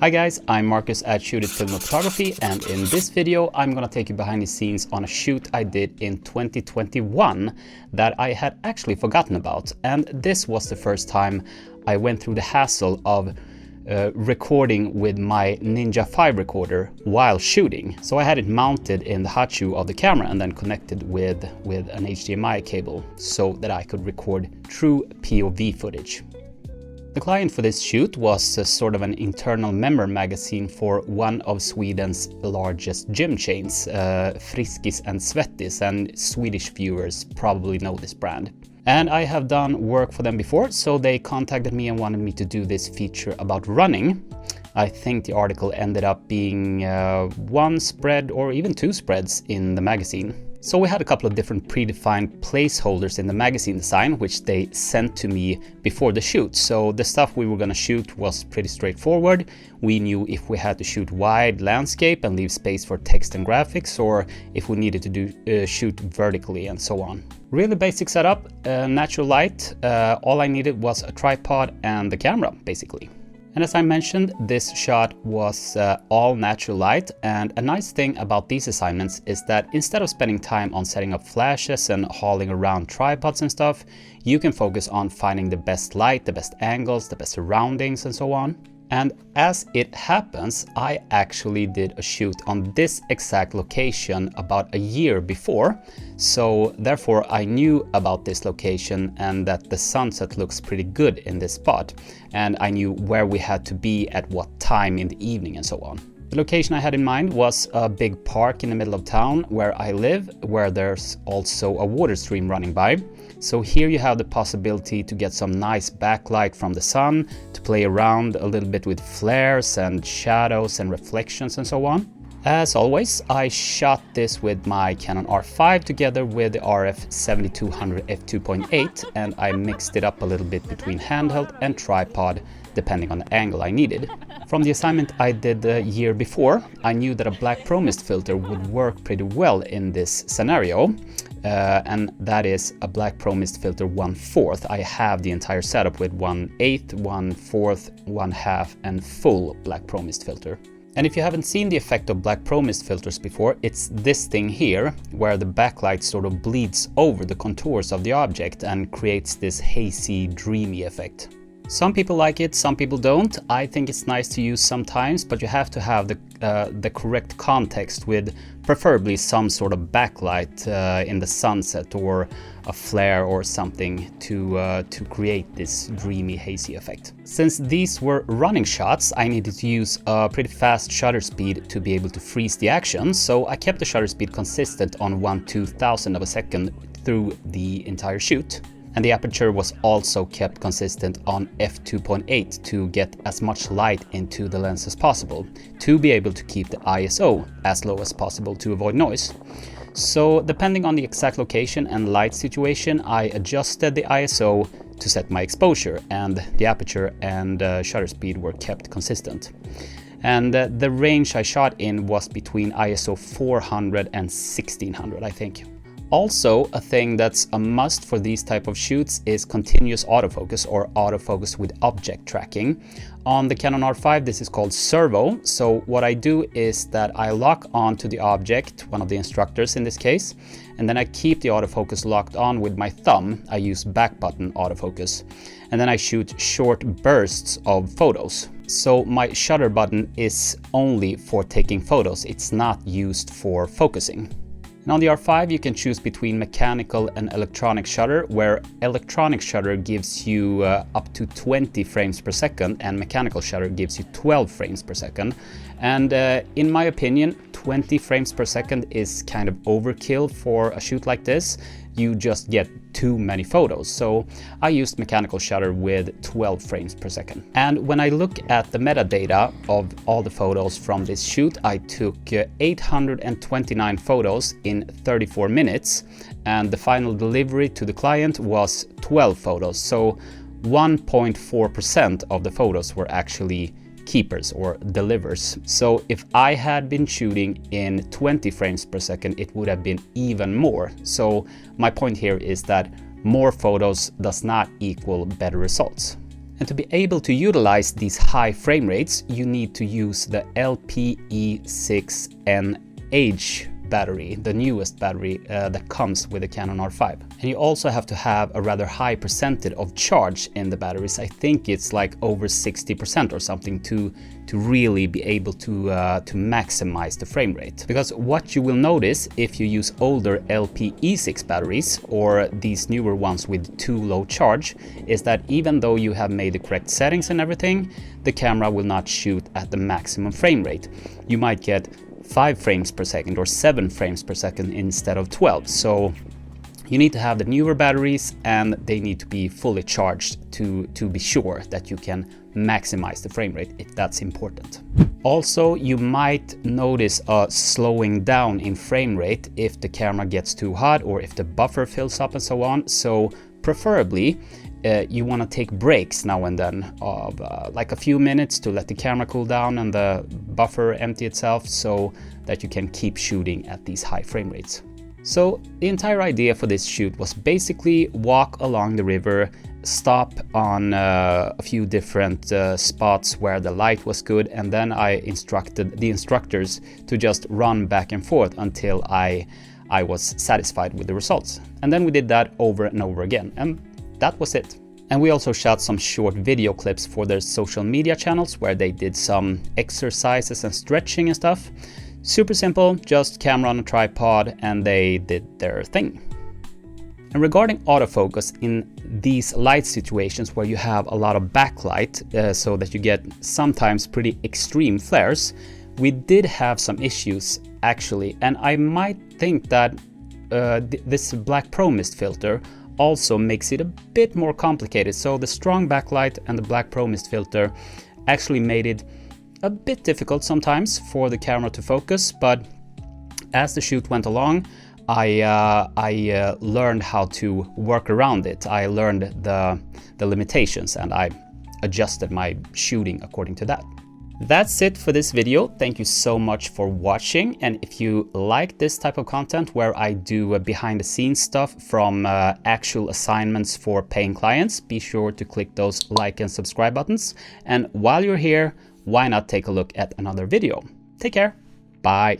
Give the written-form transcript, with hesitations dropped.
Hi guys, I'm Marcus at Editorial Photography, and in this video I'm gonna take you behind the scenes on a shoot I did in 2021 that I had actually forgotten about. And this was the first time I went through the hassle of recording with my Ninja 5 recorder while shooting. So I had it mounted in the hot shoe of the camera and then connected with an HDMI cable so that I could record true POV footage. The client for this shoot was sort of an internal member magazine for one of Sweden's largest gym chains, Friskis Svettis, and Swedish viewers probably know this brand. And I have done work for them before, so they contacted me and wanted me to do this feature about running. I think the article ended up being one spread or even two spreads in the magazine. So we had a couple of different predefined placeholders in the magazine design, which they sent to me before the shoot. So the stuff we were going to shoot was pretty straightforward. We knew if we had to shoot wide landscape and leave space for text and graphics, or if we needed to do shoot vertically and so on. Really basic setup, natural light. All I needed was a tripod and the camera, basically. And as I mentioned, this shot was all natural light, and a nice thing about these assignments is that instead of spending time on setting up flashes and hauling around tripods and stuff, you can focus on finding the best light, the best angles, the best surroundings and so on. And as it happens, I actually did a shoot on this exact location about a year before. So therefore I knew about this location and that the sunset looks pretty good in this spot. And I knew where we had to be at what time in the evening and so on. The location I had in mind was a big park in the middle of town where I live, where there's also a water stream running by. So here you have the possibility to get some nice backlight from the sun, to play around a little bit with flares and shadows and reflections and so on. As always, I shot this with my Canon R5 together with the RF 7200 f2.8, and I mixed it up a little bit between handheld and tripod depending on the angle I needed. From the assignment I did the year before, I knew that a black pro mist filter would work pretty well in this scenario. And that is a black pro mist filter 1/4. I have the entire setup with 1/8, 1/4, 1/2 and full black pro mist filter. And if you haven't seen the effect of black pro mist filters before, it's this thing here where the backlight sort of bleeds over the contours of the object and creates this hazy, dreamy effect. Some people like it, some people don't. I think it's nice to use sometimes, but you have to have the correct context with preferably some sort of backlight in the sunset or a flare or something to create this dreamy, hazy effect. Since these were running shots, I needed to use a pretty fast shutter speed to be able to freeze the action, so I kept the shutter speed consistent on 1/2000 of a second through the entire shoot. And the aperture was also kept consistent on f2.8 to get as much light into the lens as possible, to be able to keep the ISO as low as possible to avoid noise. So depending on the exact location and light situation, I adjusted the ISO to set my exposure, and the aperture and shutter speed were kept consistent. And the range I shot in was between ISO 400 and 1600, I think. Also, a thing that's a must for these type of shoots is continuous autofocus, or autofocus with object tracking. On the Canon R5, this is called servo. So what I do is that I lock on to the object, one of the instructors in this case, and then I keep the autofocus locked on with my thumb. I use back button autofocus, and then I shoot short bursts of photos. So my shutter button is only for taking photos. It's not used for focusing. And on the R5 you can choose between mechanical and electronic shutter, where electronic shutter gives you up to 20 frames per second and mechanical shutter gives you 12 frames per second. And in my opinion, 20 frames per second is kind of overkill for a shoot like this. You just get too many photos. So I used mechanical shutter with 12 frames per second. And when I look at the metadata of all the photos from this shoot, I took 829 photos in 34 minutes, and the final delivery to the client was 12 photos. So 1.4% of the photos were actually keepers or delivers. So if I had been shooting in 20 frames per second, it would have been even more. So my point here is that more photos does not equal better results. And to be able to utilize these high frame rates, you need to use the LPE6NH battery, the newest battery that comes with the Canon R5. And you also have to have a rather high percentage of charge in the batteries. I think it's like over 60% or something to really be able to maximize the frame rate. Because what you will notice if you use older LPE6 batteries or these newer ones with too low charge is that even though you have made the correct settings and everything, the camera will not shoot at the maximum frame rate. You might get 5 frames per second or 7 frames per second instead of 12. So you need to have the newer batteries and they need to be fully charged to be sure that you can maximize the frame rate if that's important. Also, you might notice a slowing down in frame rate if the camera gets too hot or if the buffer fills up and so on. So preferably you want to take breaks now and then of like a few minutes to let the camera cool down and the buffer empty itself so that you can keep shooting at these high frame rates. So the entire idea for this shoot was basically walk along the river, stop on a few different spots where the light was good, and then I instructed the instructors to just run back and forth until I was satisfied with the results. And then we did that over and over again, and that was it. And we also shot some short video clips for their social media channels where they did some exercises and stretching and stuff. Super simple, just camera on a tripod, and they did their thing. And regarding autofocus in these light situations where you have a lot of backlight, so that you get sometimes pretty extreme flares, we did have some issues actually, and I might think that this black pro mist filter also makes it a bit more complicated. So the strong backlight and the black pro mist filter actually made it a bit difficult sometimes for the camera to focus, but as the shoot went along, I learned how to work around it. I learned the limitations and I adjusted my shooting according to that. That's it for this video. Thank you so much for watching. And if you like this type of content where I do behind the scenes stuff from actual assignments for paying clients, be sure to click those like and subscribe buttons. And while you're here, why not take a look at another video? Take care. Bye.